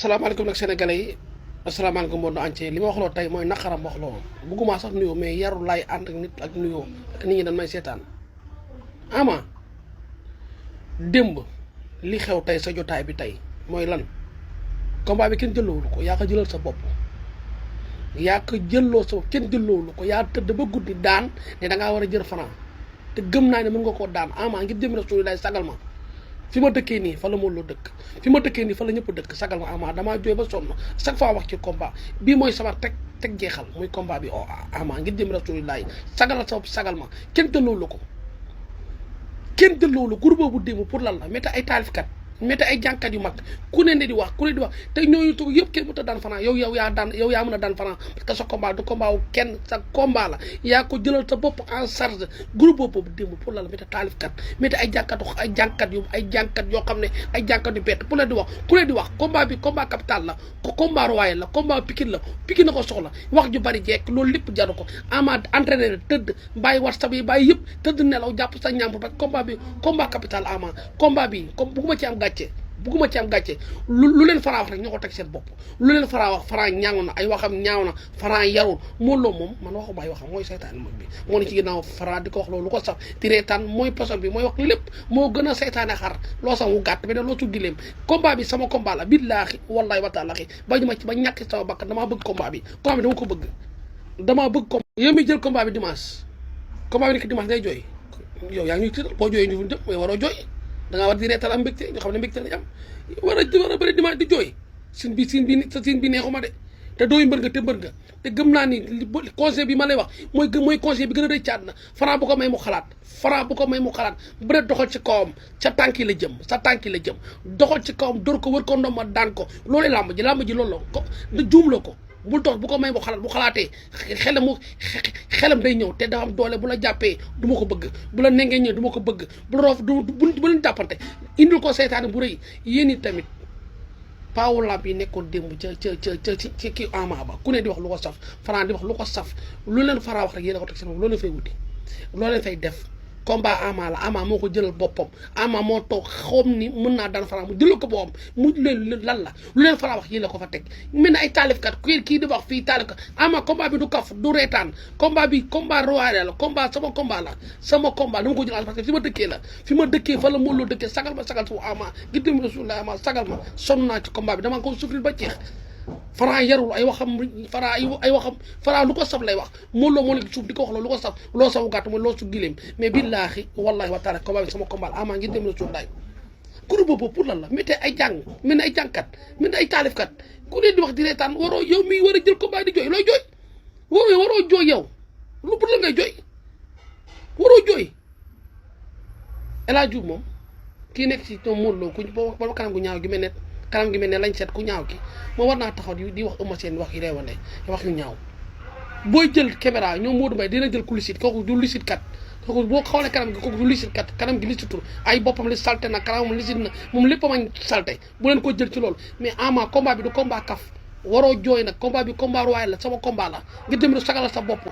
asalaamaaleykum nag sénégalais yi asalaamaaleykum monde entier li ma waxloo tey mooy naqaram waxloo bugguma sax nuyoo mais yaru laay ànd ak nit ak nuyoo ak nit ñi dañ may seetaan ama démb li xew tey sa jotaay bi tey mooy lan combat bi kenn jëlloowulu ko yaa ko jëlal sa bopp yaa ko jëlloo sa bopp kenn jëlloowulu ko yaa tëdd ba guddi daan ne da ngaa war a jël Franc te gëm naa ne mën nga koo daan ama ngir jëm Rasulullah sagal ma fi ma dëkkee nii fa la Modou Lo dëkk fi ma dëkkee nii fa la ñëpp dëkk sagal ma ama damaa jooy ba sonn chaque fois wax ci combat bii mooy sama teg jeexal muy combat bi ama ngir jëm Rasulullah sagal sa bopp sagal ma kenn jëlloowulu ko kenn jëlloowulu groupe boobu démb pour lan la métti ay taalifkat métti ay jànkat yu mag ku ne di wax te ñooñu toog yëpp kenn mënut a daan Franc yow yaa mën a daan Franc parce que sa combat du combat wu kenn sa combat la yaa ko jëlal sa bopp en charge groupe boobu démb pour lan la métti taalifkat métti ay jànkat yoo xam ne ay jànkat yu bett pour leen di wax ku ne di wax combat bi combat capital la combat royal la combat Pikine la Pikine na ko soxla wax ju bari jekk loolu lépp jaru ko ama entraîneur tëdd bàyyi WhatsApp yi bàyyi yëpp tëdd nelaw jàpp sa ñàmp parce que combat bi combat capital ama combat bi comme bugguma ci am gàcce lu leen Franc wax rek ñoo ko teg seen bopp lu leen Franc wax Franc ñaaw na ay waxam ñaaw na Franc yarul Modou Lo moom man waxuma ay waxam mooy seytaan mag bi moo ne ci ginnaaw Franc di ko wax loolu lu ko saf di reetaan mooy poson bi mooy wax lépp moo gën a seytaane xar loo sam wu gàtt bi ne loo tuddi leem combat bi sama combat la billaahi wallaahi wa taala ba ñàkk sama bakkan damaa bëgg combat bi dama ko bëgg combat yow mi jël combat bi dimanche combat bi nekk dimanche ngay jooy yow yaa ngi ñuy tiital boo jooyee ñu fu jëm mooy waroo jooy da ngaa war di reetal am mbégte ñoo xam ne mbégte lañ am war a bëri dimanche di jooy sin bi neexuma de te dooyu mbër nga te mbër nga te gëm naa ni conseil bi ma lay wax mooy conseil bi gën a rëy caat na Franc bu ko may mu xalaat bëre doxal ci kawam sa tànki la jëm doxal ci kawam dóor ko wër ko ndomba daan ko loolu làmb ji loolu la ko juumloo ko bul toog bu ko may bu xalaatee xelam day ñëw te dafa am doole bu la jàppee du ma ko bëgg bu la nengee ñëw du ma ko bëgg bu la roof bu leen jàppante indil ko seytaane bu rëy yéen i tamit paawu lamp yi nekkoon démb ca kii ama ba ku ne di wax lu ko saf Franc di wax lu ko saf lu leen Franc wax rek yéen a ko teg seen bopp loolu leen fay wuti loolu leen fay def combat ama la ama moo ko jëlal boppam ama moo toog xoom ni mën naa daan Franc mu jëlal ko boppam mu leen lan la lu leen Franc wax yéen la ko fa teg mel ne ay taalifkat kii di wax fii taalifkat ama combat bi du kaf du reetaan combat bi combat royal la combat sama combat dama ko jël parce que fi ma dëkkee fa la Modou Lo dëkkee sagal ma sagal sama ama gi dem Rasulullah ama sagal ma sonn naa ci combat bi dama ko souffrir ba jeex Franc yarul ay waxam Franc lu ko saf lay wax Modou Lo moo nekk suuf di ko wax loolu lu ko saf loo safu gàtt mooy loo su gileem mais billaahi wallahi wa taala combat bi sama combat ama ngir dem Rasulullah groupe boobu pour lan la méttee ay jàng mel ne ay jàngkat mel ne ay taalifkat ku ne di wax di reetaan waroo yow mi war a jël combat di jooy looy jooy waroo jooy yow lu pour la ngay jooy waroo jooy El Hadj Diouf moom kii nekk ci ñoom Modou Lo ku ba kanam gu ñaaw gi mel ne lañ seet ku ñaaw ki moom war naa taxaw di wax Eumeu Sène wax yi reewande wax yu ñaaw booy jël caméra ñoom Modou Mbaye dina jël ku licite kooku du licite kat kooku boo xoolee kanam gi kooku du licite kat kanam gi licitutul ay boppam li salte na kanamam licite na moom lépp mañ salte bu leen ko jël ci loolu mais ama combat bi du combat kaf waroo jooy nag combat bi combat royal la sama combat la nga dem sagal sa bopp